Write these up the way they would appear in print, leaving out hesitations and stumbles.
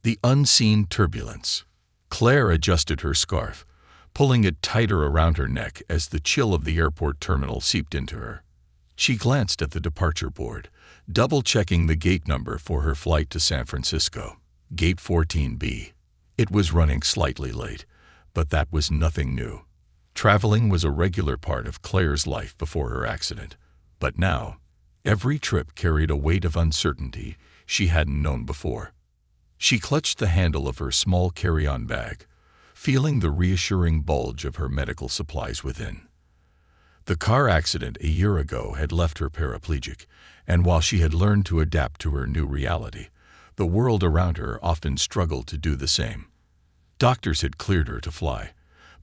The unseen turbulence. Claire adjusted her scarf, pulling it tighter around her neck as the chill of the airport terminal seeped into her. She glanced at the departure board, double-checking the gate number for her flight to San Francisco, Gate 14B. It was running slightly late, but that was nothing new. Traveling was a regular part of Claire's life before her accident, but now, every trip carried a weight of uncertainty she hadn't known before. She clutched the handle of her small carry-on bag, feeling the reassuring bulge of her medical supplies within. The car accident a year ago had left her paraplegic, and while she had learned to adapt to her new reality, the world around her often struggled to do the same. Doctors had cleared her to fly,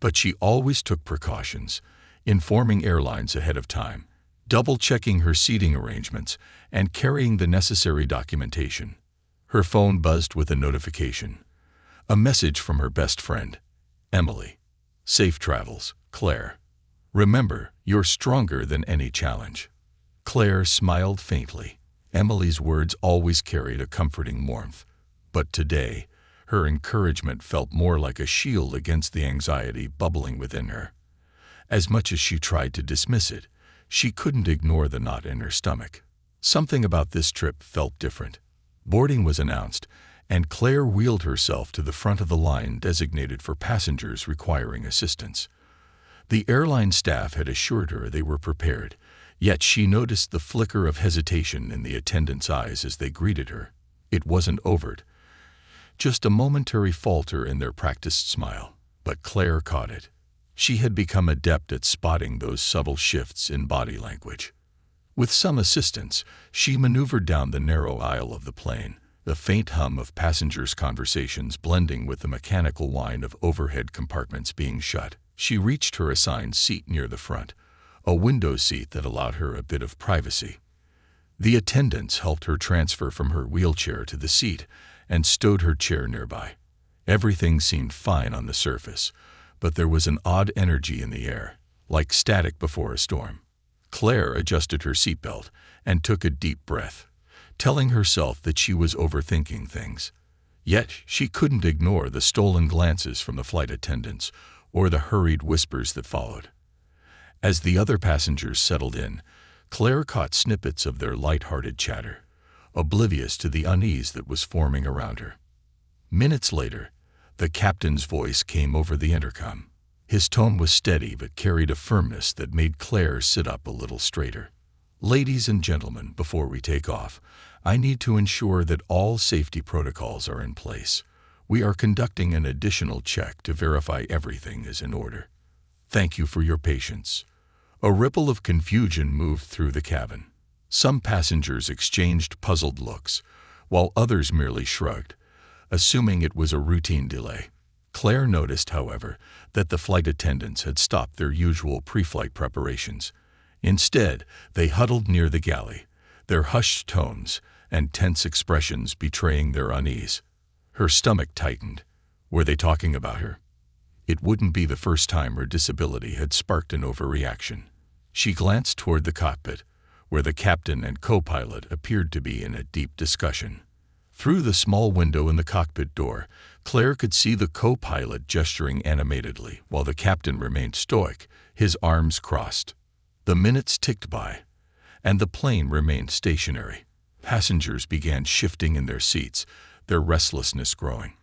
but she always took precautions, informing airlines ahead of time, double-checking her seating arrangements, and carrying the necessary documentation. Her phone buzzed with a notification. A message from her best friend, Emily. "Safe travels, Claire. Remember, you're stronger than any challenge." Claire smiled faintly. Emily's words always carried a comforting warmth, but today, her encouragement felt more like a shield against the anxiety bubbling within her. As much as she tried to dismiss it, she couldn't ignore the knot in her stomach. Something about this trip felt different. Boarding was announced, and Claire wheeled herself to the front of the line designated for passengers requiring assistance. The airline staff had assured her they were prepared, yet she noticed the flicker of hesitation in the attendants' eyes as they greeted her. It wasn't overt, just a momentary falter in their practiced smile, but Claire caught it. She had become adept at spotting those subtle shifts in body language. With some assistance, she maneuvered down the narrow aisle of the plane, the faint hum of passengers' conversations blending with the mechanical whine of overhead compartments being shut. She reached her assigned seat near the front, a window seat that allowed her a bit of privacy. The attendants helped her transfer from her wheelchair to the seat and stowed her chair nearby. Everything seemed fine on the surface, but there was an odd energy in the air, like static before a storm. Claire adjusted her seatbelt and took a deep breath, telling herself that she was overthinking things. Yet she couldn't ignore the stolen glances from the flight attendants or the hurried whispers that followed. As the other passengers settled in, Claire caught snippets of their light-hearted chatter, oblivious to the unease that was forming around her. Minutes later, the captain's voice came over the intercom. His tone was steady but carried a firmness that made Claire sit up a little straighter. "Ladies and gentlemen, before we take off, I need to ensure that all safety protocols are in place. We are conducting an additional check to verify everything is in order. Thank you for your patience." A ripple of confusion moved through the cabin. Some passengers exchanged puzzled looks, while others merely shrugged, assuming it was a routine delay. Claire noticed, however, that the flight attendants had stopped their usual pre-flight preparations. Instead, they huddled near the galley, their hushed tones and tense expressions betraying their unease. Her stomach tightened. Were they talking about her? It wouldn't be the first time her disability had sparked an overreaction. She glanced toward the cockpit, where the captain and co-pilot appeared to be in a deep discussion. Through the small window in the cockpit door, Claire could see the co-pilot gesturing animatedly while the captain remained stoic, his arms crossed. The minutes ticked by, and the plane remained stationary. Passengers began shifting in their seats, their restlessness growing.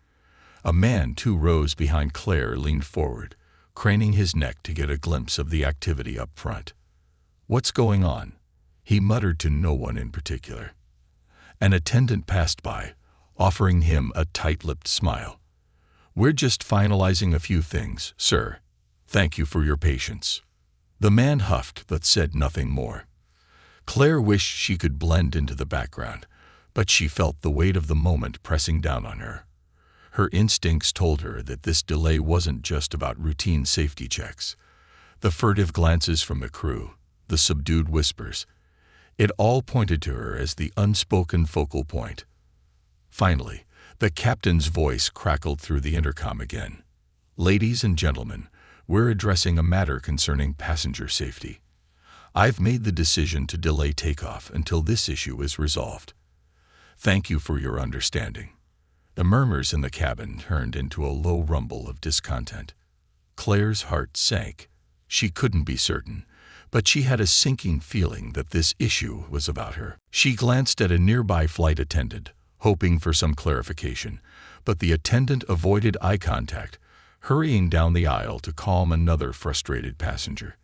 A man 2 rows behind Claire leaned forward, craning his neck to get a glimpse of the activity up front. "What's going on?" he muttered to no one in particular. An attendant passed by, offering him a tight-lipped smile. "We're just finalizing a few things, sir. Thank you for your patience." The man huffed but said nothing more. Claire wished she could blend into the background, but she felt the weight of the moment pressing down on her. Her instincts told her that this delay wasn't just about routine safety checks. The furtive glances from the crew, the subdued whispers, it all pointed to her as the unspoken focal point. Finally, the captain's voice crackled through the intercom again. "Ladies and gentlemen, we're addressing a matter concerning passenger safety. I've made the decision to delay takeoff until this issue is resolved. Thank you for your understanding." The murmurs in the cabin turned into a low rumble of discontent. Claire's heart sank. She couldn't be certain, but she had a sinking feeling that this issue was about her. She glanced at a nearby flight attendant, hoping for some clarification, but the attendant avoided eye contact, hurrying down the aisle to calm another frustrated passenger.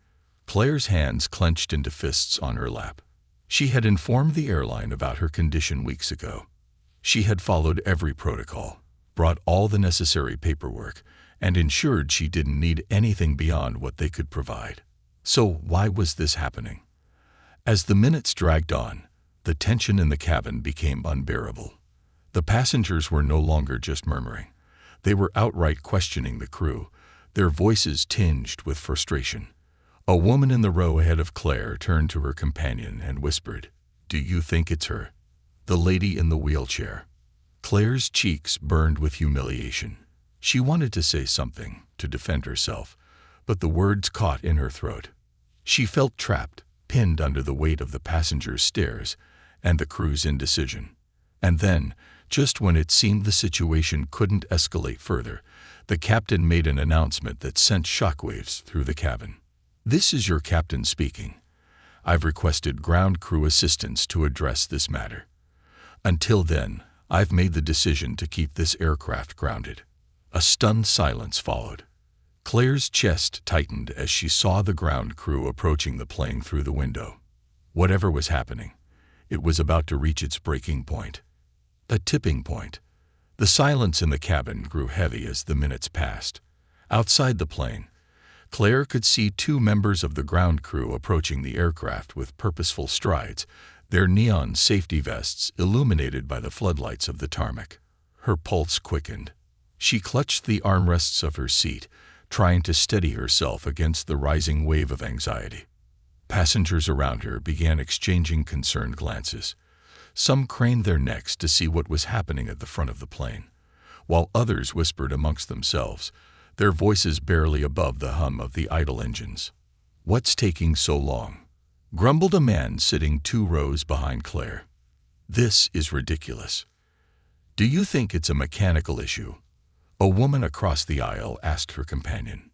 Claire's hands clenched into fists on her lap. She had informed the airline about her condition weeks ago. She had followed every protocol, brought all the necessary paperwork, and ensured she didn't need anything beyond what they could provide. So why was this happening? As the minutes dragged on, the tension in the cabin became unbearable. The passengers were no longer just murmuring. They were outright questioning the crew, their voices tinged with frustration. A woman in the row ahead of Claire turned to her companion and whispered, "Do you think it's her? The lady in the wheelchair." Claire's cheeks burned with humiliation. She wanted to say something, to defend herself, but the words caught in her throat. She felt trapped, pinned under the weight of the passengers' stares and the crew's indecision. And then, just when it seemed the situation couldn't escalate further, the captain made an announcement that sent shockwaves through the cabin. "This is your captain speaking. I've requested ground crew assistance to address this matter. Until then, I've made the decision to keep this aircraft grounded." A stunned silence followed. Claire's chest tightened as she saw the ground crew approaching the plane through the window. Whatever was happening, it was about to reach its breaking point. A tipping point. The silence in the cabin grew heavy as the minutes passed. Outside the plane, Claire could see two members of the ground crew approaching the aircraft with purposeful strides, their neon safety vests illuminated by the floodlights of the tarmac. Her pulse quickened. She clutched the armrests of her seat, trying to steady herself against the rising wave of anxiety. Passengers around her began exchanging concerned glances. Some craned their necks to see what was happening at the front of the plane, while others whispered amongst themselves, their voices barely above the hum of the idle engines. "What's taking so long?" grumbled a man sitting 2 rows behind Claire. "This is ridiculous." "Do you think it's a mechanical issue?" a woman across the aisle asked her companion.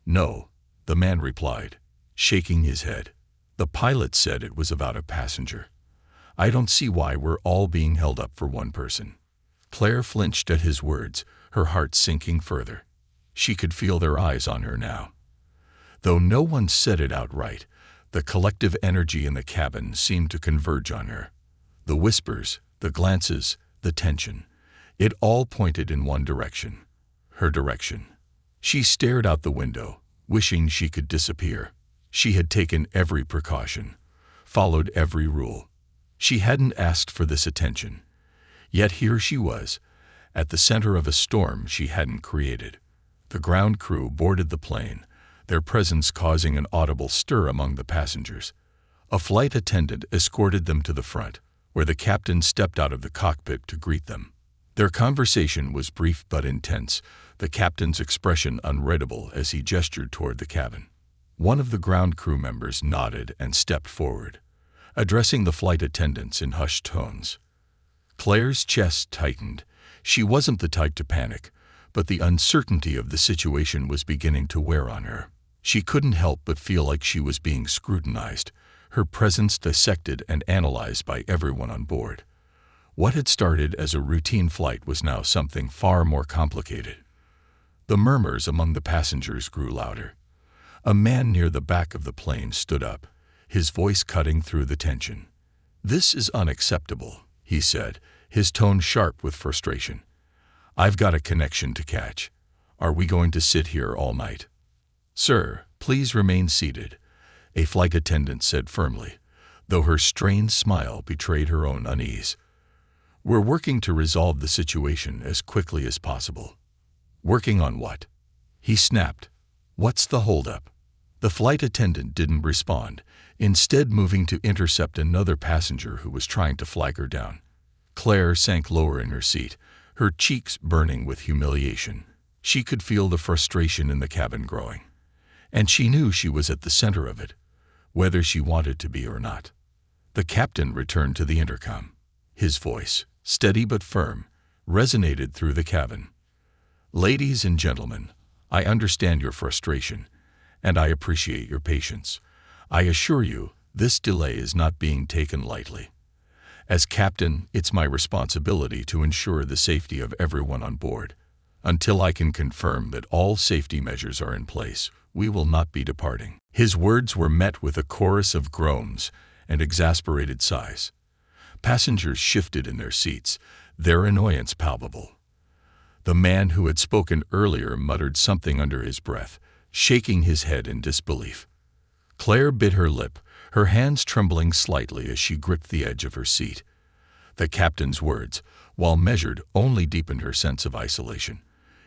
"No," the man replied, shaking his head. "The pilot said it was about a passenger. I don't see why we're all being held up for one person." Claire flinched at his words, her heart sinking further. She could feel their eyes on her now. Though no one said it outright, the collective energy in the cabin seemed to converge on her. The whispers, the glances, the tension. It all pointed in one direction. Her direction. She stared out the window, wishing she could disappear. She had taken every precaution, followed every rule. She hadn't asked for this attention. Yet here she was, at the center of a storm she hadn't created. The ground crew boarded the plane, their presence causing an audible stir among the passengers. A flight attendant escorted them to the front, where the captain stepped out of the cockpit to greet them. Their conversation was brief but intense, the captain's expression unreadable as he gestured toward the cabin. One of the ground crew members nodded and stepped forward, addressing the flight attendants in hushed tones. Claire's chest tightened. She wasn't the type to panic, but the uncertainty of the situation was beginning to wear on her. She couldn't help but feel like she was being scrutinized, her presence dissected and analyzed by everyone on board. What had started as a routine flight was now something far more complicated. The murmurs among the passengers grew louder. A man near the back of the plane stood up, his voice cutting through the tension. "This is unacceptable," he said, his tone sharp with frustration. "I've got a connection to catch. Are we going to sit here all night?" "Sir, please remain seated," a flight attendant said firmly, though her strained smile betrayed her own unease. "We're working to resolve the situation as quickly as possible." "Working on what?" he snapped. "What's the holdup?" The flight attendant didn't respond, instead moving to intercept another passenger who was trying to flag her down. Claire sank lower in her seat, her cheeks burning with humiliation. She could feel the frustration in the cabin growing, and she knew she was at the center of it, whether she wanted to be or not. The captain returned to the intercom. His voice, steady but firm, resonated through the cabin. "Ladies and gentlemen, I understand your frustration, and I appreciate your patience. I assure you, this delay is not being taken lightly. As captain, it's my responsibility to ensure the safety of everyone on board. Until I can confirm that all safety measures are in place, we will not be departing." His words were met with a chorus of groans and exasperated sighs. Passengers shifted in their seats, their annoyance palpable. The man who had spoken earlier muttered something under his breath, shaking his head in disbelief. Claire bit her lip, her hands trembling slightly as she gripped the edge of her seat. The captain's words, while measured, only deepened her sense of isolation.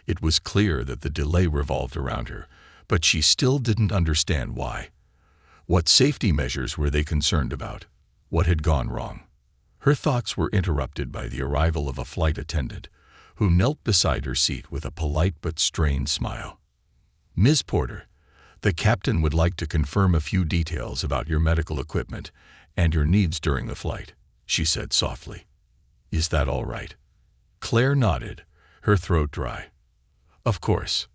It was clear that the delay revolved around her, but she still didn't understand why. What safety measures were they concerned about? What had gone wrong? Her thoughts were interrupted by the arrival of a flight attendant, who knelt beside her seat with a polite but strained smile. "Ms. Porter, the captain would like to confirm a few details about your medical equipment and your needs during the flight," she said softly. "Is that all right?" Claire nodded, her throat dry. "Of course."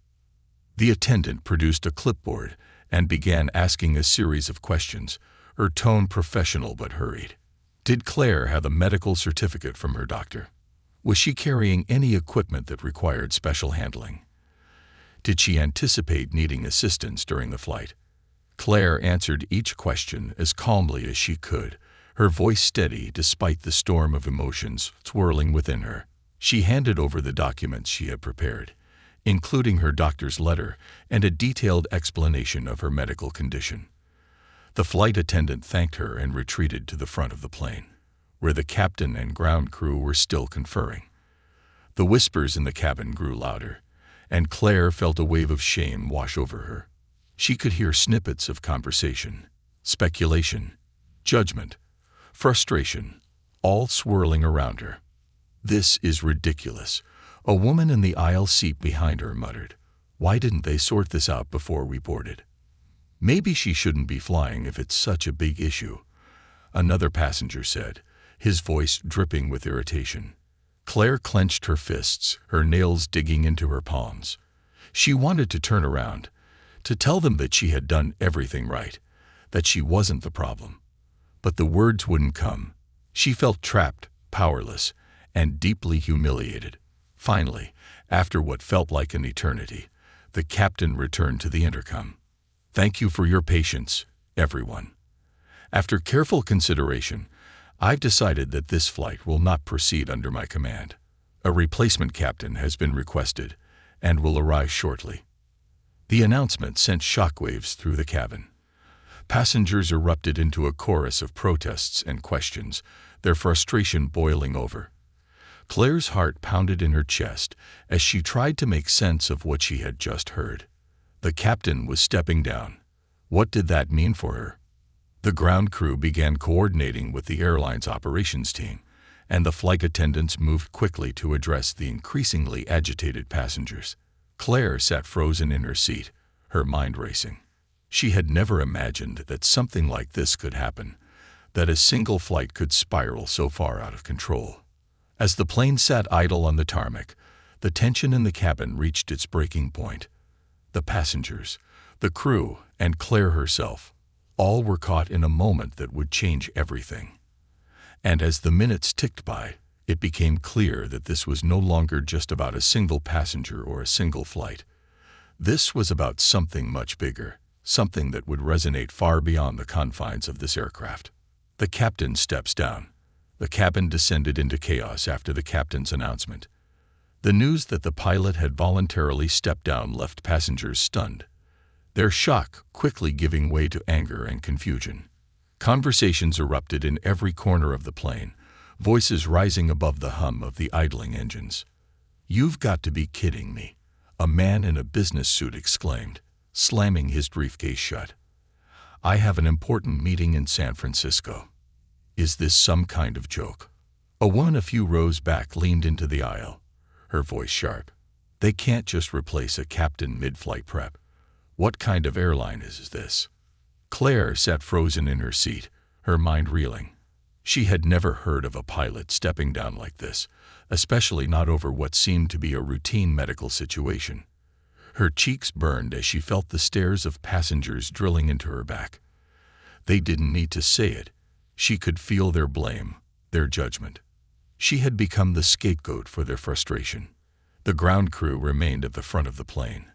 The attendant produced a clipboard and began asking a series of questions, her tone professional but hurried. Did Claire have a medical certificate from her doctor? Was she carrying any equipment that required special handling? Did she anticipate needing assistance during the flight? Claire answered each question as calmly as she could, her voice steady despite the storm of emotions swirling within her. She handed over the documents she had prepared, including her doctor's letter and a detailed explanation of her medical condition. The flight attendant thanked her and retreated to the front of the plane, where the captain and ground crew were still conferring. The whispers in the cabin grew louder, and Claire felt a wave of shame wash over her. She could hear snippets of conversation, speculation, judgment, frustration, all swirling around her. "This is ridiculous," a woman in the aisle seat behind her muttered. "Why didn't they sort this out before we boarded? Maybe she shouldn't be flying if it's such a big issue," another passenger said, his voice dripping with irritation. Claire clenched her fists, her nails digging into her palms. She wanted to turn around, to tell them that she had done everything right, that she wasn't the problem. But the words wouldn't come. She felt trapped, powerless, and deeply humiliated. Finally, after what felt like an eternity, the captain returned to the intercom. "Thank you for your patience, everyone. After careful consideration, I've decided that this flight will not proceed under my command. A replacement captain has been requested and will arrive shortly." The announcement sent shockwaves through the cabin. Passengers erupted into a chorus of protests and questions, their frustration boiling over. Claire's heart pounded in her chest as she tried to make sense of what she had just heard. The captain was stepping down. What did that mean for her? The ground crew began coordinating with the airline's operations team, and the flight attendants moved quickly to address the increasingly agitated passengers. Claire sat frozen in her seat, her mind racing. She had never imagined that something like this could happen, that a single flight could spiral so far out of control. As the plane sat idle on the tarmac, the tension in the cabin reached its breaking point. The passengers, the crew, and Claire herself, all were caught in a moment that would change everything. And as the minutes ticked by, it became clear that this was no longer just about a single passenger or a single flight. This was about something much bigger, something that would resonate far beyond the confines of this aircraft. The captain steps down. The cabin descended into chaos after the captain's announcement. The news that the pilot had voluntarily stepped down left passengers stunned, their shock quickly giving way to anger and confusion. Conversations erupted in every corner of the plane, voices rising above the hum of the idling engines. "You've got to be kidding me," a man in a business suit exclaimed, slamming his briefcase shut. "I have an important meeting in San Francisco. Is this some kind of joke?" A woman a few rows back leaned into the aisle, her voice sharp. "They can't just replace a captain mid-flight prep. What kind of airline is this?" Claire sat frozen in her seat, her mind reeling. She had never heard of a pilot stepping down like this, especially not over what seemed to be a routine medical situation. Her cheeks burned as she felt the stares of passengers drilling into her back. They didn't need to say it. She could feel their blame, their judgment. She had become the scapegoat for their frustration. The ground crew remained at the front of the plane,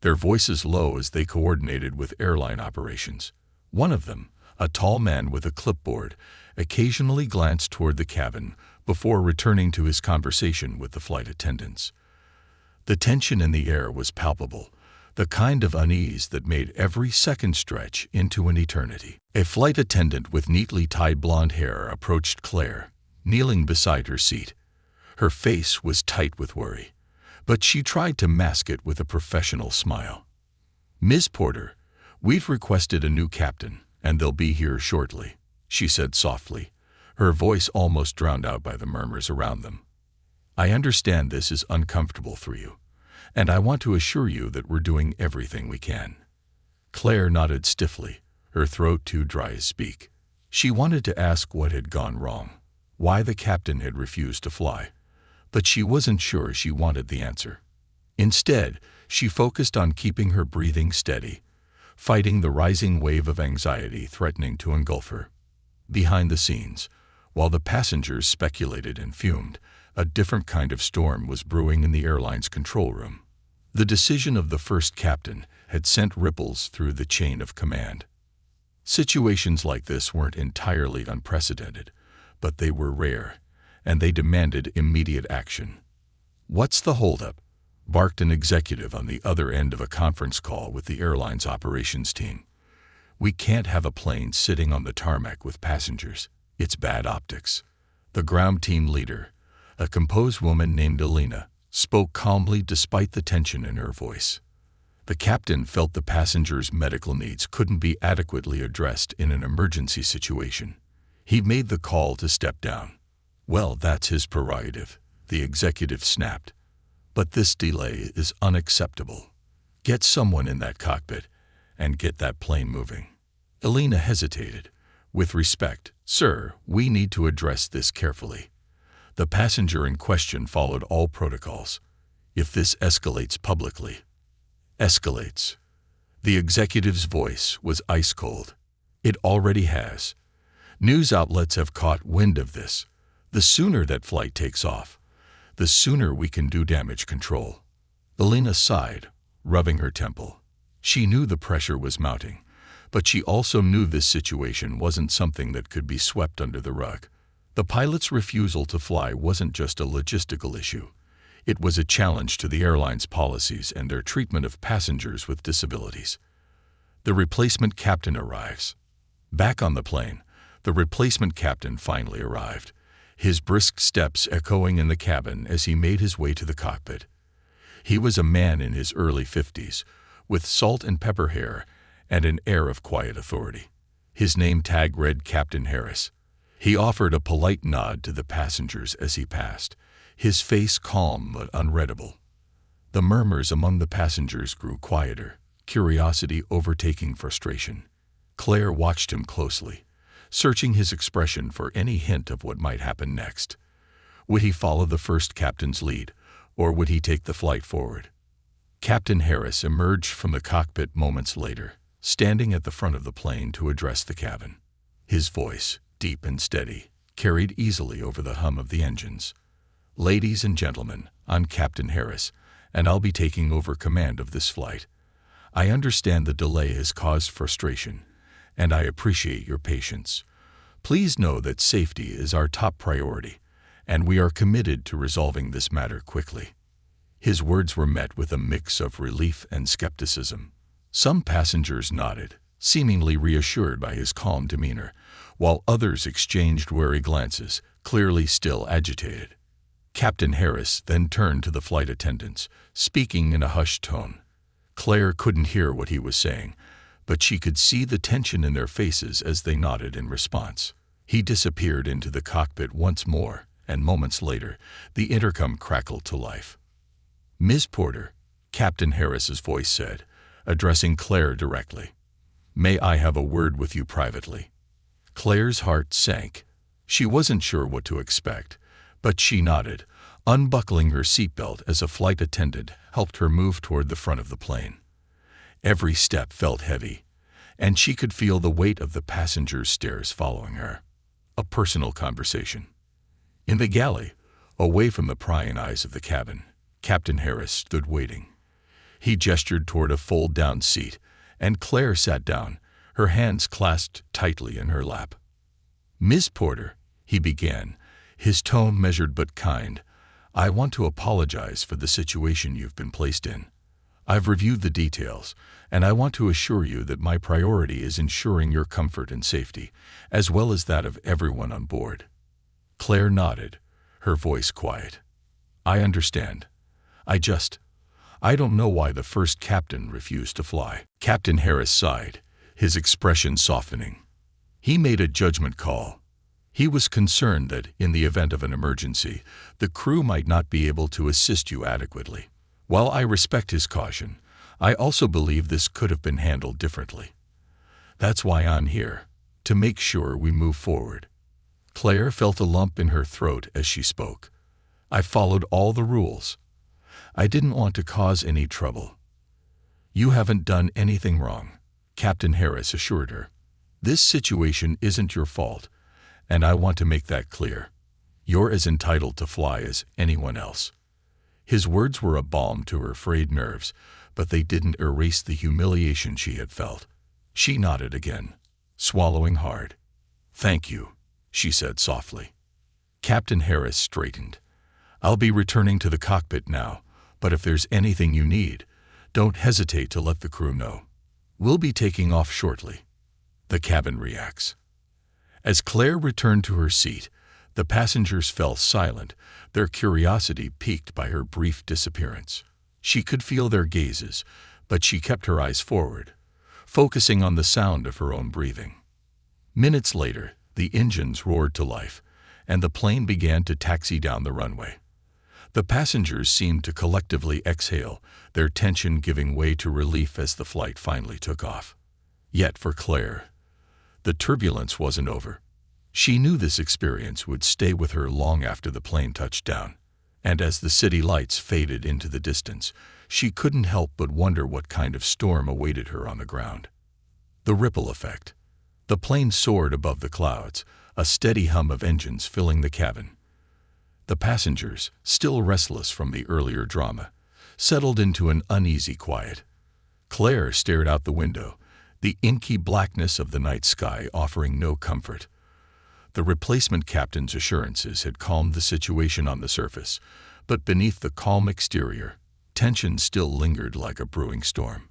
their voices low as they coordinated with airline operations. One of them, a tall man with a clipboard, occasionally glanced toward the cabin before returning to his conversation with the flight attendants. The tension in the air was palpable, the kind of unease that made every second stretch into an eternity. A flight attendant with neatly tied blonde hair approached Claire, kneeling beside her seat. Her face was tight with worry, but she tried to mask it with a professional smile. "Ms. Porter, we've requested a new captain, and they'll be here shortly," she said softly, her voice almost drowned out by the murmurs around them. "I understand this is uncomfortable for you, and I want to assure you that we're doing everything we can." Claire nodded stiffly, her throat too dry to speak. She wanted to ask what had gone wrong, why the captain had refused to fly, but she wasn't sure she wanted the answer. Instead, she focused on keeping her breathing steady, fighting the rising wave of anxiety threatening to engulf her. Behind the scenes, while the passengers speculated and fumed, a different kind of storm was brewing in the airline's control room. The decision of the first captain had sent ripples through the chain of command. Situations like this weren't entirely unprecedented, but they were rare, and they demanded immediate action. "What's the holdup?" barked an executive on the other end of a conference call with the airline's operations team. "We can't have a plane sitting on the tarmac with passengers. It's bad optics." The ground team leader, a composed woman named Elena, spoke calmly despite the tension in her voice. The captain felt the passengers' medical needs couldn't be adequately addressed in an emergency situation. He made the call to step down. "Well, that's his prerogative," the executive snapped. "But this delay is unacceptable. Get someone in that cockpit and get that plane moving." Elena hesitated. "With respect, sir, we need to address this carefully. The passenger in question followed all protocols. If this escalates publicly—" "Escalates." The executive's voice was ice cold. "It already has. News outlets have caught wind of this. The sooner that flight takes off, the sooner we can do damage control." Elena sighed, rubbing her temple. She knew the pressure was mounting, but she also knew this situation wasn't something that could be swept under the rug. The pilot's refusal to fly wasn't just a logistical issue. It was a challenge to the airline's policies and their treatment of passengers with disabilities. The replacement captain arrives. Back on the plane, the replacement captain finally arrived, his brisk steps echoing in the cabin as he made his way to the cockpit. He was a man in his early 50s, with salt and pepper hair and an air of quiet authority. His name tag read Captain Harris. He offered a polite nod to the passengers as he passed, his face calm but unreadable. The murmurs among the passengers grew quieter, curiosity overtaking frustration. Claire watched him closely, searching his expression for any hint of what might happen next. Would he follow the first captain's lead, or would he take the flight forward? Captain Harris emerged from the cockpit moments later, standing at the front of the plane to address the cabin. His voice, deep and steady, carried easily over the hum of the engines. "Ladies and gentlemen, I'm Captain Harris, and I'll be taking over command of this flight. I understand the delay has caused frustration, and I appreciate your patience. Please know that safety is our top priority, and we are committed to resolving this matter quickly." His words were met with a mix of relief and skepticism. Some passengers nodded, seemingly reassured by his calm demeanor, while others exchanged wary glances, clearly still agitated. Captain Harris then turned to the flight attendants, speaking in a hushed tone. Claire couldn't hear what he was saying, but she could see the tension in their faces as they nodded in response. He disappeared into the cockpit once more, and moments later, the intercom crackled to life. "Ms. Porter," Captain Harris's voice said, addressing Claire directly. "May I have a word with you privately?" Claire's heart sank. She wasn't sure what to expect, but she nodded, unbuckling her seatbelt as a flight attendant helped her move toward the front of the plane. Every step felt heavy, and she could feel the weight of the passengers' stares following her. A personal conversation. In the galley, away from the prying eyes of the cabin, Captain Harris stood waiting. He gestured toward a fold-down seat, and Claire sat down, her hands clasped tightly in her lap. "Miss Porter," he began, his tone measured but kind, "I want to apologize for the situation you've been placed in. I've reviewed the details, and I want to assure you that my priority is ensuring your comfort and safety, as well as that of everyone on board." Claire nodded, her voice quiet. "I understand. I don't know why the first captain refused to fly." Captain Harris sighed, his expression softening. He made a judgment call. He was concerned that, in the event of an emergency, the crew might not be able to assist you adequately. While I respect his caution, I also believe this could have been handled differently. That's why I'm here, to make sure we move forward. Claire felt a lump in her throat as she spoke. "I followed all the rules. I didn't want to cause any trouble." "You haven't done anything wrong," Captain Harris assured her. "This situation isn't your fault, and I want to make that clear. You're as entitled to fly as anyone else." His words were a balm to her frayed nerves, but they didn't erase the humiliation she had felt. She nodded again, swallowing hard. "Thank you," she said softly. Captain Harris straightened. "I'll be returning to the cockpit now, but if there's anything you need, don't hesitate to let the crew know. We'll be taking off shortly." The cabin reacts. As Claire returned to her seat, the passengers fell silent, their curiosity piqued by her brief disappearance. She could feel their gazes, but she kept her eyes forward, focusing on the sound of her own breathing. Minutes later, the engines roared to life, and the plane began to taxi down the runway. The passengers seemed to collectively exhale, their tension giving way to relief as the flight finally took off. Yet for Claire, the turbulence wasn't over. She knew this experience would stay with her long after the plane touched down, and as the city lights faded into the distance, she couldn't help but wonder what kind of storm awaited her on the ground. The ripple effect. The plane soared above the clouds, a steady hum of engines filling the cabin. The passengers, still restless from the earlier drama, settled into an uneasy quiet. Claire stared out the window, the inky blackness of the night sky offering no comfort. The replacement captain's assurances had calmed the situation on the surface, but beneath the calm exterior, tension still lingered like a brewing storm.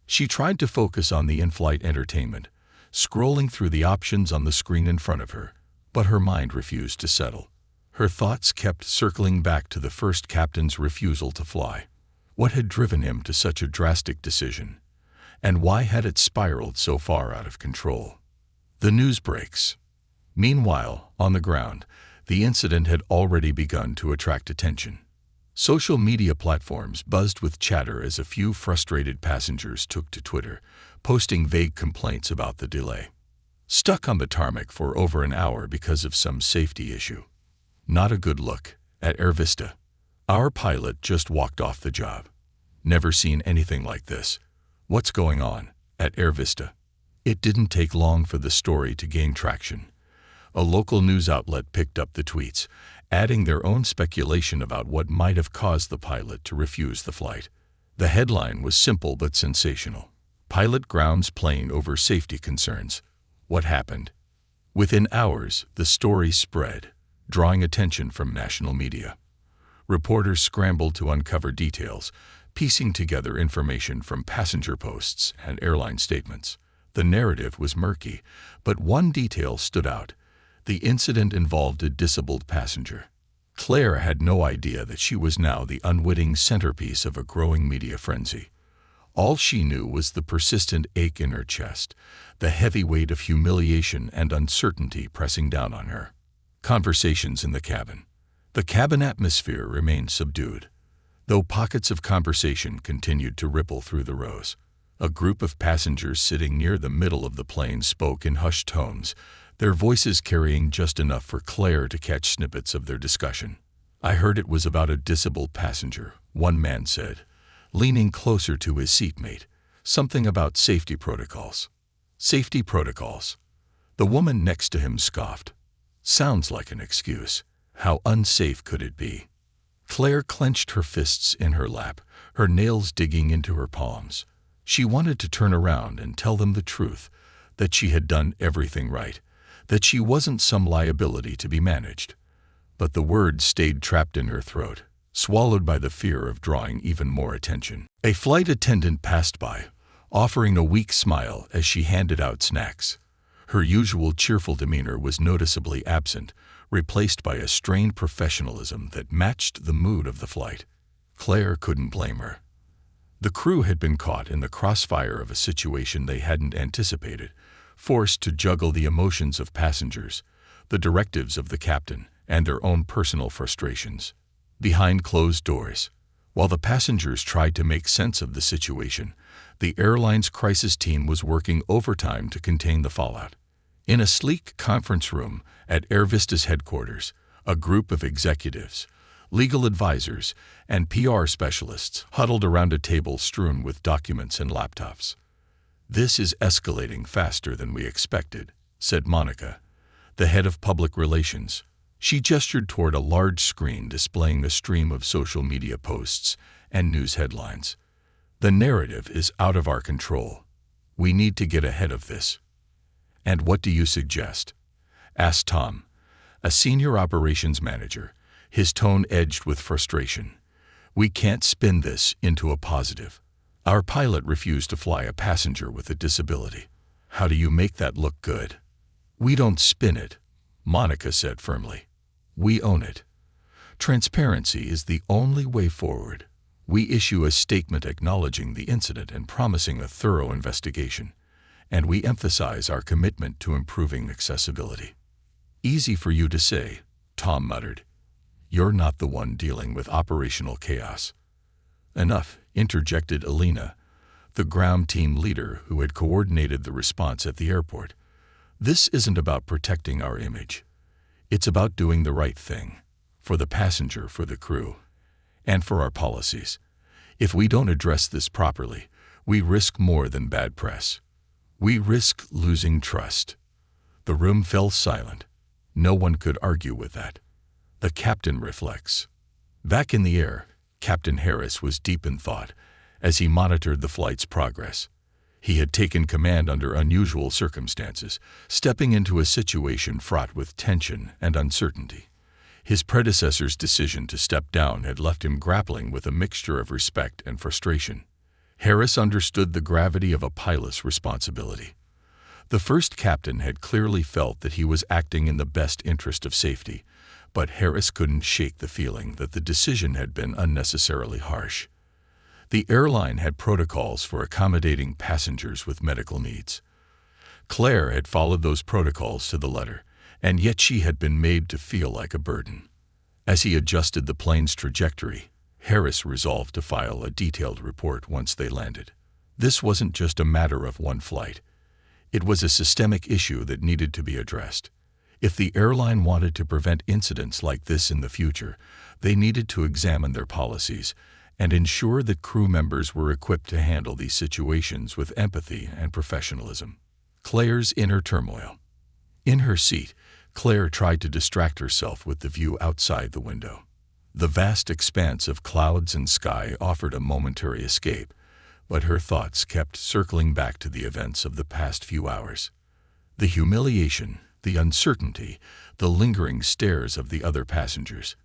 She tried to focus on the in-flight entertainment, scrolling through the options on the screen in front of her, but her mind refused to settle. Her thoughts kept circling back to the first captain's refusal to fly. What had driven him to such a drastic decision? And why had it spiraled so far out of control? The news breaks. Meanwhile, on the ground, the incident had already begun to attract attention. Social media platforms buzzed with chatter as a few frustrated passengers took to Twitter, posting vague complaints about the delay. Stuck on the tarmac for over an hour because of some safety issue. Not a good look at Air Vista. Our pilot just walked off the job. Never seen anything like this. What's going on at Air Vista? It didn't take long for the story to gain traction. A local news outlet picked up the tweets, adding their own speculation about what might have caused the pilot to refuse the flight. The headline was simple but sensational. Pilot grounds plane over safety concerns. What happened? Within hours, the story spread, drawing attention from national media. Reporters scrambled to uncover details, piecing together information from passenger posts and airline statements. The narrative was murky, but one detail stood out. The incident involved a disabled passenger. Claire had no idea that she was now the unwitting centerpiece of a growing media frenzy. All she knew was the persistent ache in her chest, the heavy weight of humiliation and uncertainty pressing down on her. Conversations in the cabin. The cabin atmosphere remained subdued, though pockets of conversation continued to ripple through the rows. A group of passengers sitting near the middle of the plane spoke in hushed tones, their voices carrying just enough for Claire to catch snippets of their discussion. "I heard it was about a disabled passenger," one man said, leaning closer to his seatmate. "Something about safety protocols." "Safety protocols?" The woman next to him scoffed. "Sounds like an excuse. How unsafe could it be?" Claire clenched her fists in her lap, her nails digging into her palms. She wanted to turn around and tell them the truth, that she had done everything right, that she wasn't some liability to be managed. But the words stayed trapped in her throat, swallowed by the fear of drawing even more attention. A flight attendant passed by, offering a weak smile as she handed out snacks. Her usual cheerful demeanor was noticeably absent, replaced by a strained professionalism that matched the mood of the flight. Claire couldn't blame her. The crew had been caught in the crossfire of a situation they hadn't anticipated, forced to juggle the emotions of passengers, the directives of the captain, and their own personal frustrations. Behind closed doors, while the passengers tried to make sense of the situation, the airline's crisis team was working overtime to contain the fallout. In a sleek conference room at AirVista's headquarters, a group of executives, legal advisors, and PR specialists huddled around a table strewn with documents and laptops. "This is escalating faster than we expected," said Monica, the head of public relations. She gestured toward a large screen displaying a stream of social media posts and news headlines. "The narrative is out of our control. We need to get ahead of this." "And what do you suggest?" asked Tom, a senior operations manager, his tone edged with frustration. "We can't spin this into a positive. Our pilot refused to fly a passenger with a disability. How do you make that look good?" "We don't spin it," Monica said firmly. "We own it. Transparency is the only way forward. We issue a statement acknowledging the incident and promising a thorough investigation, and we emphasize our commitment to improving accessibility." "Easy for you to say," Tom muttered. "You're not the one dealing with operational chaos." "Enough," interjected Alina, the ground team leader who had coordinated the response at the airport. "This isn't about protecting our image. It's about doing the right thing, for the passenger, for the crew, and for our policies. If we don't address this properly, we risk more than bad press. We risk losing trust." The room fell silent. No one could argue with that. The captain reflects. Back in the air, Captain Harris was deep in thought as he monitored the flight's progress. He had taken command under unusual circumstances, stepping into a situation fraught with tension and uncertainty. His predecessor's decision to step down had left him grappling with a mixture of respect and frustration. Harris understood the gravity of a pilot's responsibility. The first captain had clearly felt that he was acting in the best interest of safety, but Harris couldn't shake the feeling that the decision had been unnecessarily harsh. The airline had protocols for accommodating passengers with medical needs. Claire had followed those protocols to the letter, and yet she had been made to feel like a burden. As he adjusted the plane's trajectory, Harris resolved to file a detailed report once they landed. This wasn't just a matter of one flight. It was a systemic issue that needed to be addressed. If the airline wanted to prevent incidents like this in the future, they needed to examine their policies and ensure that crew members were equipped to handle these situations with empathy and professionalism. Claire's inner turmoil. In her seat, Claire tried to distract herself with the view outside the window. The vast expanse of clouds and sky offered a momentary escape, but her thoughts kept circling back to the events of the past few hours. The humiliation, the uncertainty, the lingering stares of the other passengers.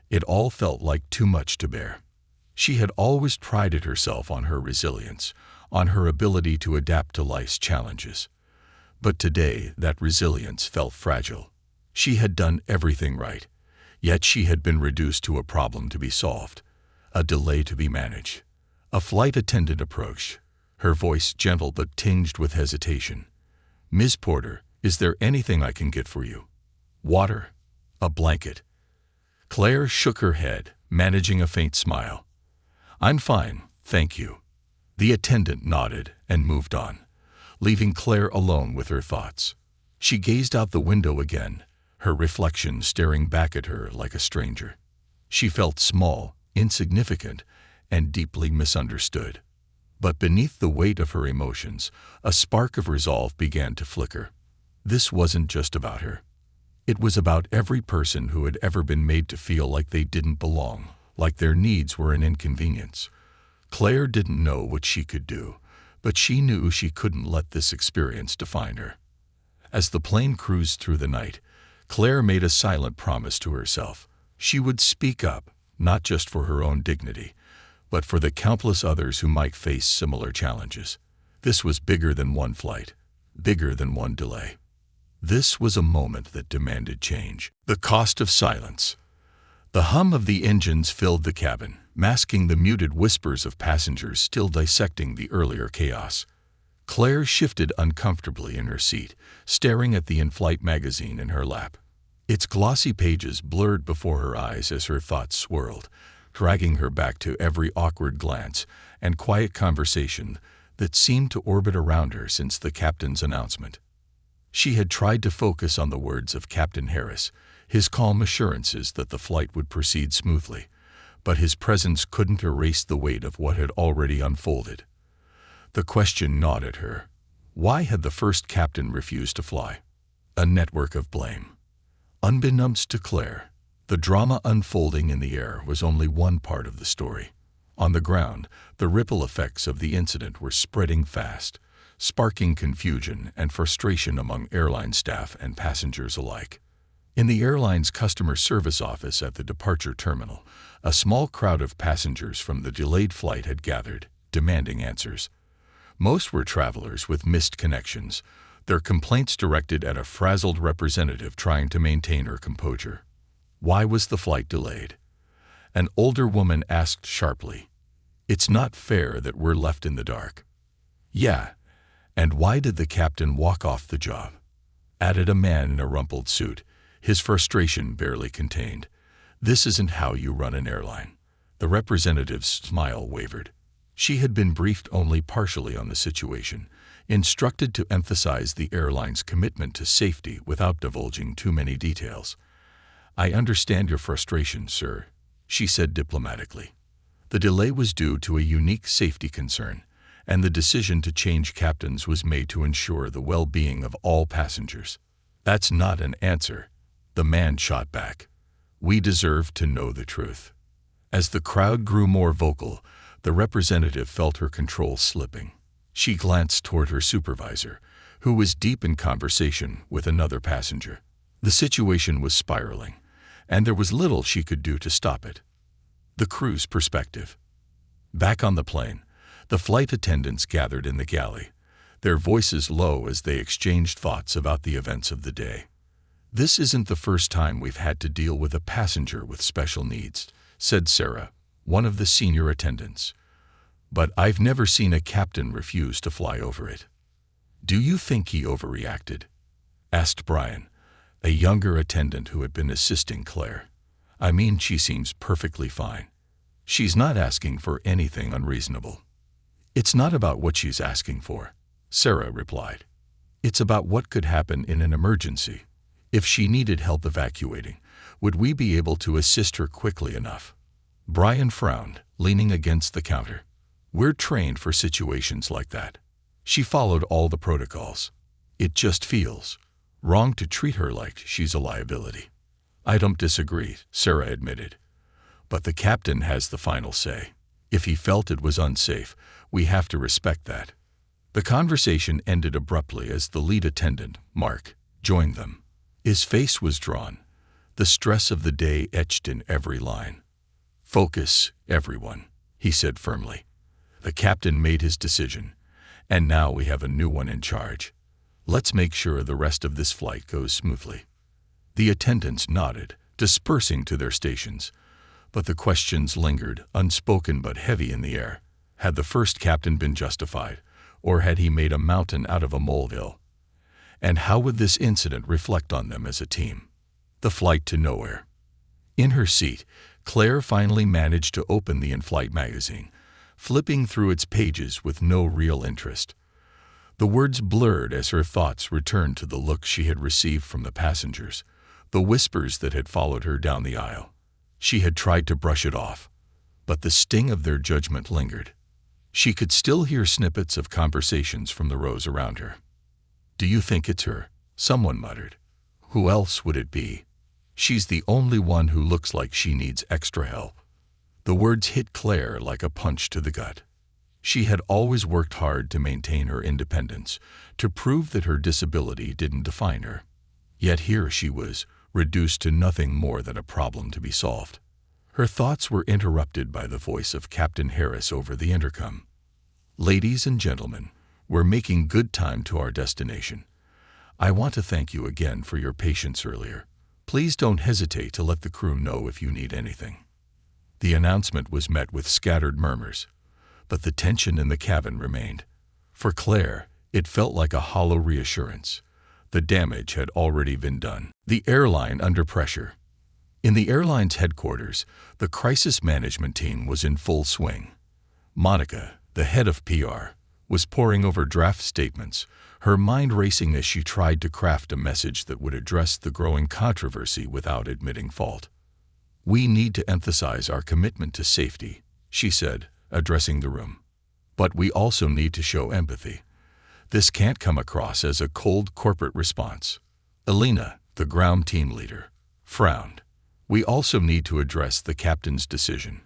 It all felt like too much to bear. She had always prided herself on her resilience, on her ability to adapt to life's challenges. But today, that resilience felt fragile. She had done everything right, yet she had been reduced to a problem to be solved, a delay to be managed. A flight attendant approached, her voice gentle but tinged with hesitation. "Ms. Porter, is there anything I can get for you? Water? A blanket?" Claire shook her head, managing a faint smile. "I'm fine, thank you." The attendant nodded and moved on, leaving Claire alone with her thoughts. She gazed out the window again, her reflection staring back at her like a stranger. She felt small, insignificant, and deeply misunderstood. But beneath the weight of her emotions, a spark of resolve began to flicker. This wasn't just about her. It was about every person who had ever been made to feel like they didn't belong, like their needs were an inconvenience. Claire didn't know what she could do, but she knew she couldn't let this experience define her. As the plane cruised through the night, Claire made a silent promise to herself. She would speak up, not just for her own dignity, but for the countless others who might face similar challenges. This was bigger than one flight, bigger than one delay. This was a moment that demanded change. The cost of silence. The hum of the engines filled the cabin, masking the muted whispers of passengers still dissecting the earlier chaos. Claire shifted uncomfortably in her seat, staring at the in-flight magazine in her lap. Its glossy pages blurred before her eyes as her thoughts swirled, dragging her back to every awkward glance and quiet conversation that seemed to orbit around her since the captain's announcement. She had tried to focus on the words of Captain Harris, his calm assurances that the flight would proceed smoothly, but his presence couldn't erase the weight of what had already unfolded. The question gnawed at her. Why had the first captain refused to fly? A network of blame. Unbeknownst to Claire, the drama unfolding in the air was only one part of the story. On the ground, the ripple effects of the incident were spreading fast, sparking confusion and frustration among airline staff and passengers alike. In the airline's customer service office at the departure terminal, a small crowd of passengers from the delayed flight had gathered, demanding answers. Most were travelers with missed connections, their complaints directed at a frazzled representative trying to maintain her composure. Why was the flight delayed? An older woman asked sharply. It's not fair that we're left in the dark. Yeah, and why did the captain walk off the job? Added a man in a rumpled suit, his frustration barely contained. This isn't how you run an airline. The representative's smile wavered. She had been briefed only partially on the situation, instructed to emphasize the airline's commitment to safety without divulging too many details. I understand your frustration, sir, she said diplomatically. The delay was due to a unique safety concern, and the decision to change captains was made to ensure the well-being of all passengers. That's not an answer, the man shot back. We deserve to know the truth. As the crowd grew more vocal, the representative felt her control slipping. She glanced toward her supervisor, who was deep in conversation with another passenger. The situation was spiraling, and there was little she could do to stop it. The crew's perspective. Back on the plane, the flight attendants gathered in the galley, their voices low as they exchanged thoughts about the events of the day. This isn't the first time we've had to deal with a passenger with special needs, said Sarah, one of the senior attendants. But I've never seen a captain refuse to fly over it. Do you think he overreacted? Asked Brian, a younger attendant who had been assisting Claire. I mean, she seems perfectly fine. She's not asking for anything unreasonable. It's not about what she's asking for, Sarah replied. It's about what could happen in an emergency. If she needed help evacuating, would we be able to assist her quickly enough? Brian frowned, leaning against the counter. We're trained for situations like that. She followed all the protocols. It just feels wrong to treat her like she's a liability. I don't disagree, Sarah admitted. But the captain has the final say. If he felt it was unsafe, we have to respect that. The conversation ended abruptly as the lead attendant, Mark, joined them. His face was drawn, the stress of the day etched in every line. Focus, everyone, he said firmly. The captain made his decision, and now we have a new one in charge. Let's make sure the rest of this flight goes smoothly. The attendants nodded, dispersing to their stations, but the questions lingered, unspoken but heavy in the air. Had the first captain been justified, or had he made a mountain out of a molehill? And how would this incident reflect on them as a team? The flight to nowhere. In her seat, Claire finally managed to open the in-flight magazine, flipping through its pages with no real interest. The words blurred as her thoughts returned to the looks she had received from the passengers, the whispers that had followed her down the aisle. She had tried to brush it off, but the sting of their judgment lingered. She could still hear snippets of conversations from the rows around her. "Do you think it's her?" someone muttered. "Who else would it be? She's the only one who looks like she needs extra help." The words hit Claire like a punch to the gut. She had always worked hard to maintain her independence, to prove that her disability didn't define her. Yet here she was, reduced to nothing more than a problem to be solved. Her thoughts were interrupted by the voice of Captain Harris over the intercom. "Ladies and gentlemen, we're making good time to our destination. I want to thank you again for your patience earlier. Please don't hesitate to let the crew know if you need anything." The announcement was met with scattered murmurs, but the tension in the cabin remained. For Claire, it felt like a hollow reassurance. The damage had already been done. The airline under pressure. In the airline's headquarters, the crisis management team was in full swing. Monica, the head of PR, was poring over draft statements, her mind racing as she tried to craft a message that would address the growing controversy without admitting fault. "We need to emphasize our commitment to safety," she said, addressing the room. "But we also need to show empathy. This can't come across as a cold corporate response." Elena, the ground team leader, frowned. "We also need to address the captain's decision.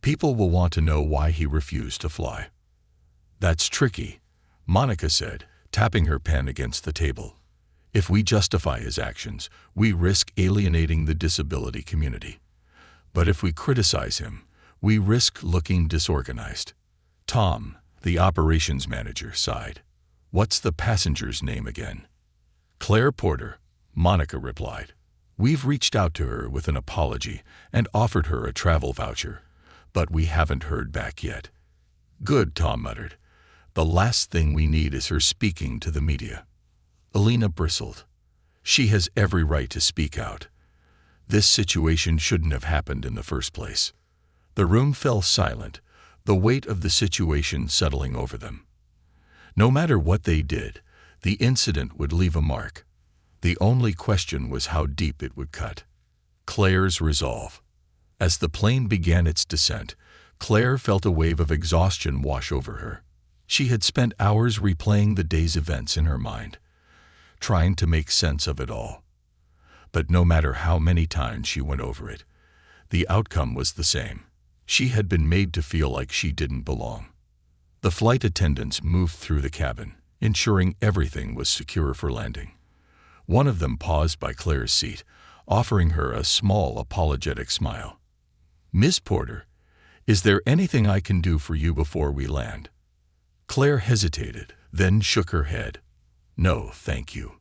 People will want to know why he refused to fly." "That's tricky," Monica said, tapping her pen against the table. "If we justify his actions, we risk alienating the disability community. But if we criticize him, we risk looking disorganized." Tom, the operations manager, sighed. "What's the passenger's name again?" "Claire Porter," Monica replied. "We've reached out to her with an apology and offered her a travel voucher, but we haven't heard back yet." "Good," Tom muttered. "The last thing we need is her speaking to the media." Elena bristled. "She has every right to speak out. This situation shouldn't have happened in the first place." The room fell silent, the weight of the situation settling over them. No matter what they did, the incident would leave a mark. The only question was how deep it would cut. Claire's resolve. As the plane began its descent, Claire felt a wave of exhaustion wash over her. She had spent hours replaying the day's events in her mind, trying to make sense of it all. But no matter how many times she went over it, the outcome was the same. She had been made to feel like she didn't belong. The flight attendants moved through the cabin, ensuring everything was secure for landing. One of them paused by Claire's seat, offering her a small, apologetic smile. "Miss Porter, is there anything I can do for you before we land?" Claire hesitated, then shook her head. "No, thank you."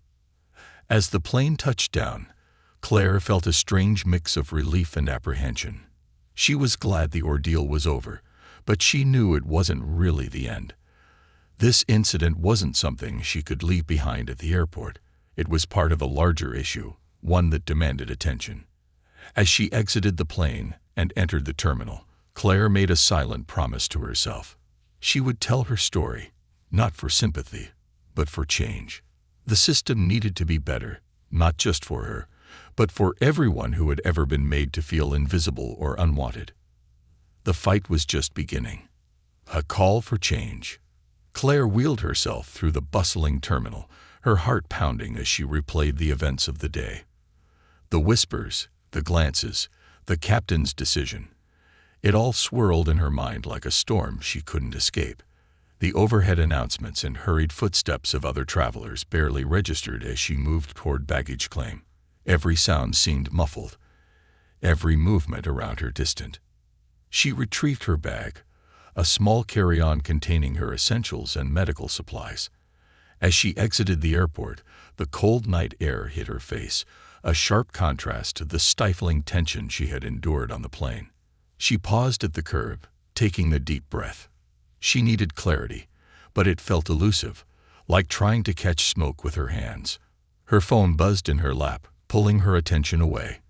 As the plane touched down, Claire felt a strange mix of relief and apprehension. She was glad the ordeal was over, but she knew it wasn't really the end. This incident wasn't something she could leave behind at the airport. It was part of a larger issue, one that demanded attention. As she exited the plane and entered the terminal, Claire made a silent promise to herself. She would tell her story, not for sympathy, but for change. The system needed to be better, not just for her, but for everyone who had ever been made to feel invisible or unwanted. The fight was just beginning. A call for change. Claire wheeled herself through the bustling terminal, her heart pounding as she replayed the events of the day. The whispers, the glances, the captain's decision. It all swirled in her mind like a storm she couldn't escape. The overhead announcements and hurried footsteps of other travelers barely registered as she moved toward baggage claim. Every sound seemed muffled, every movement around her distant. She retrieved her bag, a small carry-on containing her essentials and medical supplies. As she exited the airport, the cold night air hit her face, a sharp contrast to the stifling tension she had endured on the plane. She paused at the curb, taking a deep breath. She needed clarity, but it felt elusive, like trying to catch smoke with her hands. Her phone buzzed in her lap, pulling her attention away.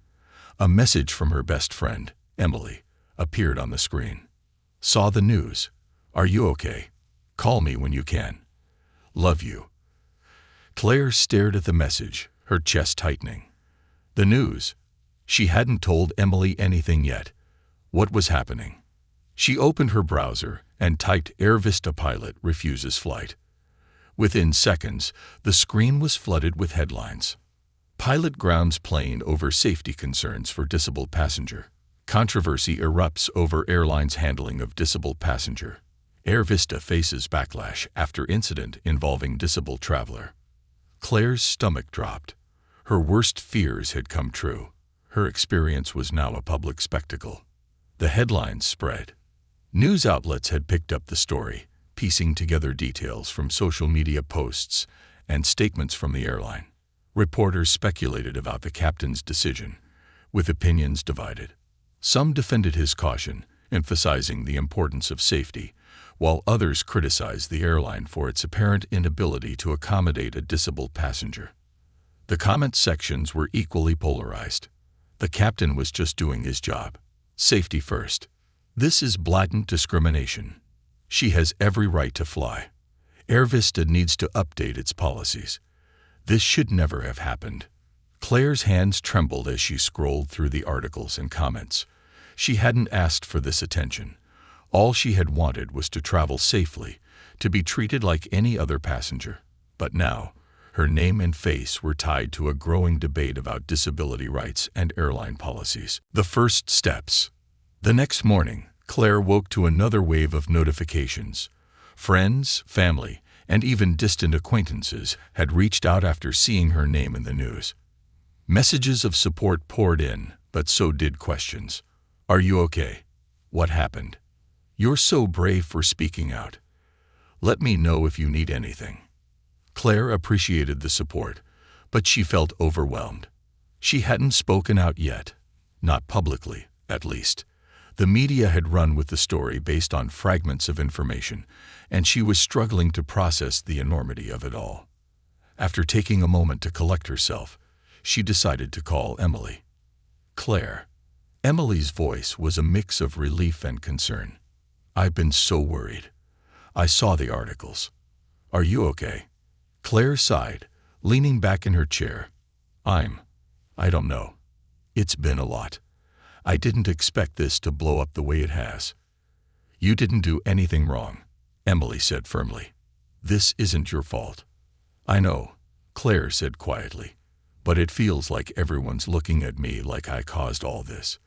A message from her best friend, Emily, appeared on the screen. "Saw the news. Are you okay? Call me when you can." Love you. Claire stared at the message, her chest tightening. The news. She hadn't told Emily anything yet. What was happening? She opened her browser and typed Air Vista pilot refuses flight. Within seconds, the screen was flooded with headlines. Pilot grounds plane over safety concerns for disabled passenger. Controversy erupts over airline's handling of disabled passenger. Air Vista faces backlash after incident involving disabled traveler. Claire's stomach dropped. Her worst fears had come true. Her experience was now a public spectacle. The headlines spread. News outlets had picked up the story, piecing together details from social media posts and statements from the airline. Reporters speculated about the captain's decision, with opinions divided. Some defended his caution, emphasizing the importance of safety, while others criticized the airline for its apparent inability to accommodate a disabled passenger. The comment sections were equally polarized. The captain was just doing his job. Safety first. This is blatant discrimination. She has every right to fly. Air Vista needs to update its policies. This should never have happened. Claire's hands trembled as she scrolled through the articles and comments. She hadn't asked for this attention. All she had wanted was to travel safely, to be treated like any other passenger. But now, her name and face were tied to a growing debate about disability rights and airline policies. The first steps. The next morning, Claire woke to another wave of notifications. Friends, family, and even distant acquaintances had reached out after seeing her name in the news. Messages of support poured in, but so did questions. Are you okay? What happened? You're so brave for speaking out. Let me know if you need anything. Claire appreciated the support, but she felt overwhelmed. She hadn't spoken out yet, not publicly, at least. The media had run with the story based on fragments of information, and she was struggling to process the enormity of it all. After taking a moment to collect herself, she decided to call Emily. Claire. Emily's voice was a mix of relief and concern. I've been so worried. I saw the articles. Are you okay? Claire sighed, leaning back in her chair. I don't know. It's been a lot. I didn't expect this to blow up the way it has. You didn't do anything wrong, Emily said firmly. This isn't your fault. I know, Claire said quietly, but it feels like everyone's looking at me like I caused all this.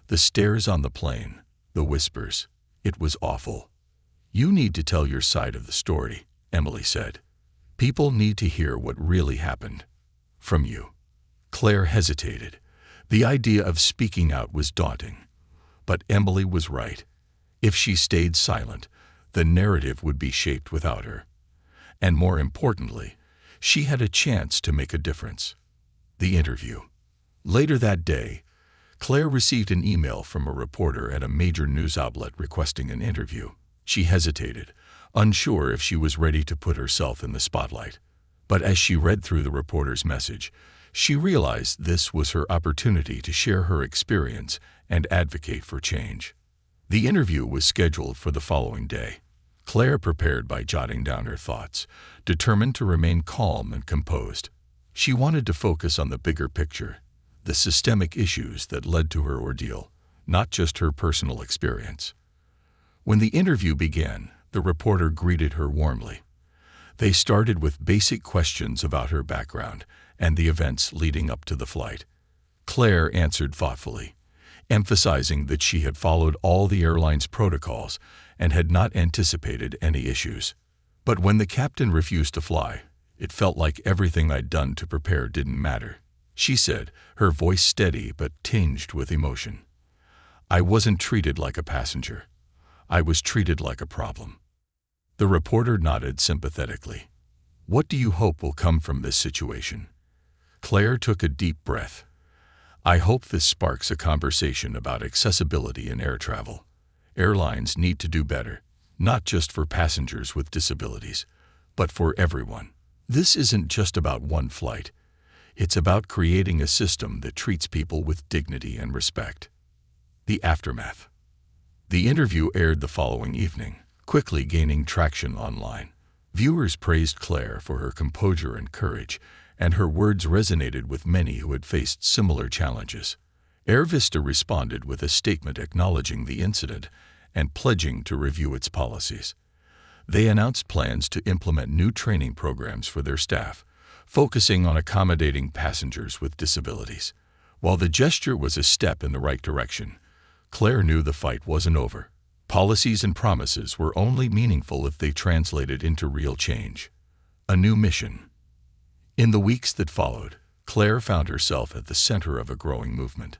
The stares on the plane, the whispers, it was awful. You need to tell your side of the story, Emily said. People need to hear what really happened. From you. Claire hesitated. The idea of speaking out was daunting. But Emily was right. If she stayed silent, the narrative would be shaped without her. And more importantly, she had a chance to make a difference. The interview. Later that day, Claire received an email from a reporter at a major news outlet requesting an interview. She hesitated, unsure if she was ready to put herself in the spotlight. But as she read through the reporter's message, she realized this was her opportunity to share her experience and advocate for change. The interview was scheduled for the following day. Claire prepared by jotting down her thoughts, determined to remain calm and composed. She wanted to focus on the bigger picture, the systemic issues that led to her ordeal, not just her personal experience. When the interview began, the reporter greeted her warmly. They started with basic questions about her background and the events leading up to the flight. Claire answered thoughtfully, emphasizing that she had followed all the airline's protocols and had not anticipated any issues. But when the captain refused to fly, it felt like everything I'd done to prepare didn't matter, she said, her voice steady but tinged with emotion. I wasn't treated like a passenger. I was treated like a problem. The reporter nodded sympathetically. What do you hope will come from this situation? Claire took a deep breath. I hope this sparks a conversation about accessibility in air travel. Airlines need to do better, not just for passengers with disabilities, but for everyone. This isn't just about one flight. It's about creating a system that treats people with dignity and respect. The aftermath. The interview aired the following evening, quickly gaining traction online. Viewers praised Claire for her composure and courage, and her words resonated with many who had faced similar challenges. Air Vista responded with a statement acknowledging the incident and pledging to review its policies. They announced plans to implement new training programs for their staff, focusing on accommodating passengers with disabilities. While the gesture was a step in the right direction, Claire knew the fight wasn't over. Policies and promises were only meaningful if they translated into real change. A new mission. In the weeks that followed, Claire found herself at the center of a growing movement.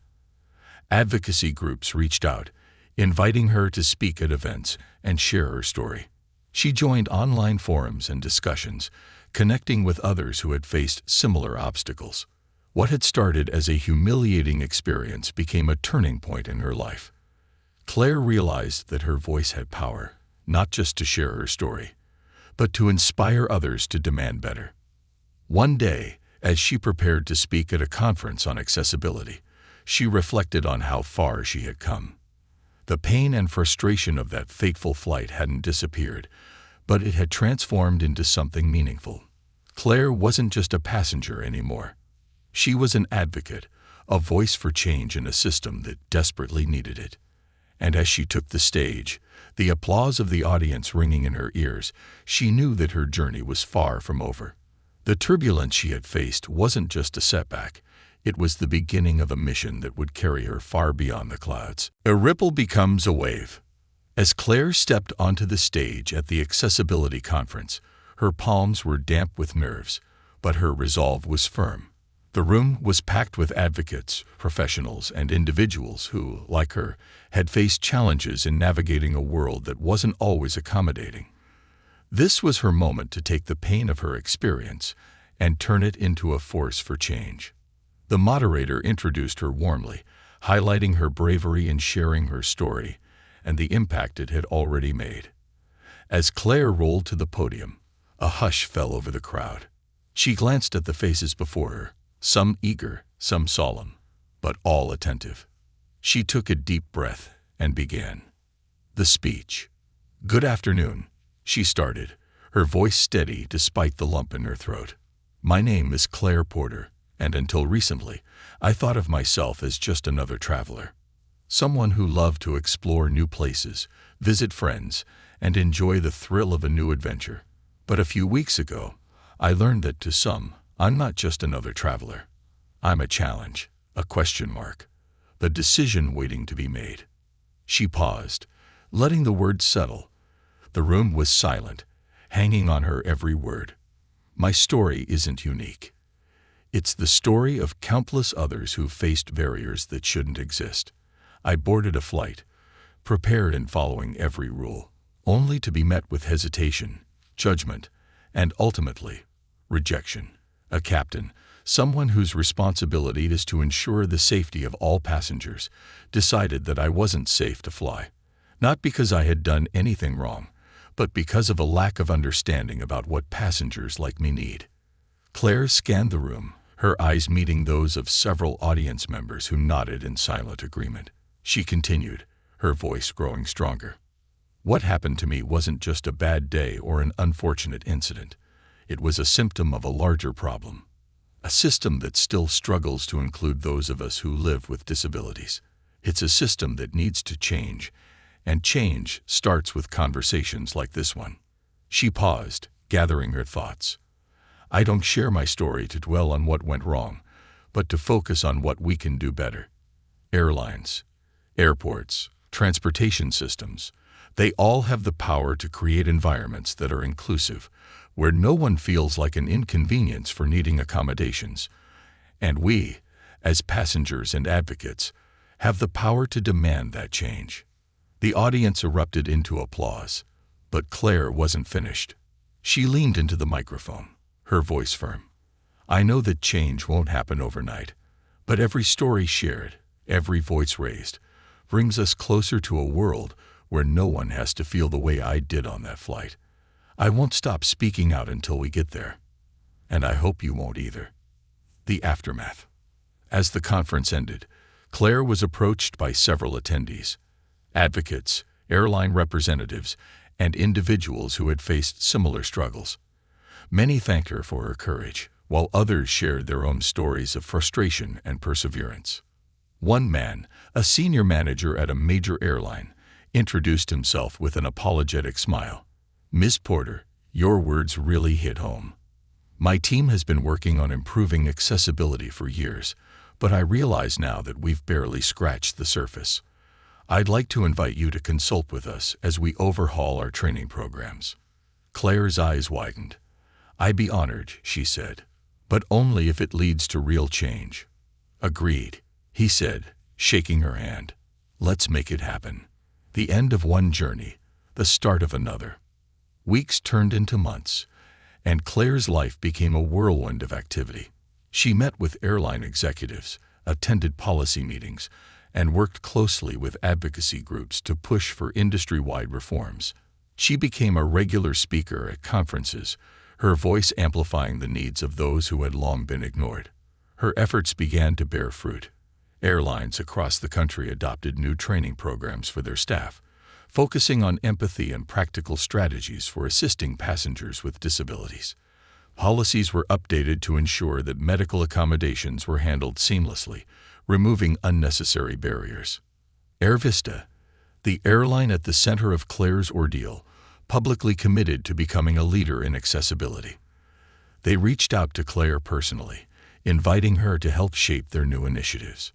Advocacy groups reached out, inviting her to speak at events and share her story. She joined online forums and discussions, connecting with others who had faced similar obstacles. What had started as a humiliating experience became a turning point in her life. Claire realized that her voice had power, not just to share her story, but to inspire others to demand better. One day, as she prepared to speak at a conference on accessibility, she reflected on how far she had come. The pain and frustration of that fateful flight hadn't disappeared, but it had transformed into something meaningful. Claire wasn't just a passenger anymore. She was an advocate, a voice for change in a system that desperately needed it. And as she took the stage, the applause of the audience ringing in her ears, she knew that her journey was far from over. The turbulence she had faced wasn't just a setback. It was the beginning of a mission that would carry her far beyond the clouds. A ripple becomes a wave. As Claire stepped onto the stage at the Accessibility Conference, her palms were damp with nerves, but her resolve was firm. The room was packed with advocates, professionals, and individuals who, like her, had faced challenges in navigating a world that wasn't always accommodating. This was her moment to take the pain of her experience and turn it into a force for change. The moderator introduced her warmly, highlighting her bravery in sharing her story and the impact it had already made. As Claire rolled to the podium, a hush fell over the crowd. She glanced at the faces before her, some eager, some solemn, but all attentive. She took a deep breath and began. The speech. "Good afternoon," she started, her voice steady despite the lump in her throat. "My name is Claire Porter, and until recently, I thought of myself as just another traveler. Someone who loved to explore new places, visit friends, and enjoy the thrill of a new adventure. But a few weeks ago, I learned that to some, I'm not just another traveler. I'm a challenge, a question mark, the decision waiting to be made." She paused, letting the words settle. The room was silent, hanging on her every word. My story isn't unique. It's the story of countless others who faced barriers that shouldn't exist. I boarded a flight, prepared and following every rule, only to be met with hesitation, judgment, and ultimately, rejection. A captain, someone whose responsibility is to ensure the safety of all passengers, decided that I wasn't safe to fly. Not because I had done anything wrong, but because of a lack of understanding about what passengers like me need. Claire scanned the room, her eyes meeting those of several audience members who nodded in silent agreement. She continued, her voice growing stronger. What happened to me wasn't just a bad day or an unfortunate incident. It was a symptom of a larger problem. A system that still struggles to include those of us who live with disabilities. It's a system that needs to change, and change starts with conversations like this one. She paused, gathering her thoughts. I don't share my story to dwell on what went wrong, but to focus on what we can do better. Airlines, airports, transportation systems, they all have the power to create environments that are inclusive, where no one feels like an inconvenience for needing accommodations. And we, as passengers and advocates, have the power to demand that change. The audience erupted into applause, but Claire wasn't finished. She leaned into the microphone, her voice firm. I know that change won't happen overnight, but every story shared, every voice raised, brings us closer to a world where no one has to feel the way I did on that flight. I won't stop speaking out until we get there. And I hope you won't either. The aftermath. As the conference ended, Claire was approached by several attendees, advocates, airline representatives, and individuals who had faced similar struggles. Many thanked her for her courage, while others shared their own stories of frustration and perseverance. One man, a senior manager at a major airline, introduced himself with an apologetic smile. "Ms. Porter, your words really hit home. My team has been working on improving accessibility for years, but I realize now that we've barely scratched the surface. I'd like to invite you to consult with us as we overhaul our training programs." Claire's eyes widened. "I'd be honored," she said, "but only if it leads to real change." "Agreed," he said, shaking her hand. "Let's make it happen." The end of one journey, the start of another. Weeks turned into months, and Claire's life became a whirlwind of activity. She met with airline executives, attended policy meetings, and worked closely with advocacy groups to push for industry-wide reforms. She became a regular speaker at conferences, her voice amplifying the needs of those who had long been ignored. Her efforts began to bear fruit. Airlines across the country adopted new training programs for their staff, focusing on empathy and practical strategies for assisting passengers with disabilities. Policies were updated to ensure that medical accommodations were handled seamlessly, removing unnecessary barriers. Air Vista, the airline at the center of Claire's ordeal, publicly committed to becoming a leader in accessibility. They reached out to Claire personally, inviting her to help shape their new initiatives.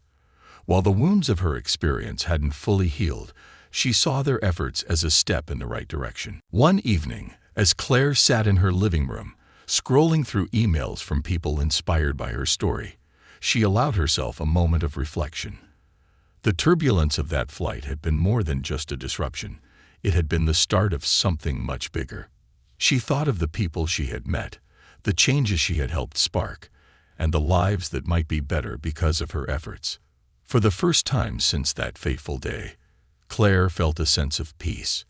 While the wounds of her experience hadn't fully healed, she saw their efforts as a step in the right direction. One evening, as Claire sat in her living room, scrolling through emails from people inspired by her story, she allowed herself a moment of reflection. The turbulence of that flight had been more than just a disruption. It had been the start of something much bigger. She thought of the people she had met, the changes she had helped spark, and the lives that might be better because of her efforts. For the first time since that fateful day, Claire felt a sense of peace.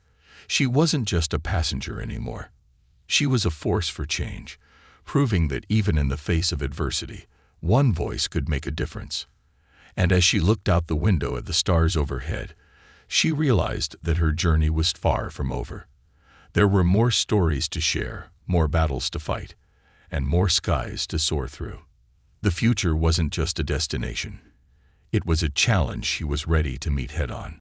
She wasn't just a passenger anymore. She was a force for change, proving that even in the face of adversity, one voice could make a difference. And as she looked out the window at the stars overhead, she realized that her journey was far from over. There were more stories to share, more battles to fight, and more skies to soar through. The future wasn't just a destination. It was a challenge she was ready to meet head-on.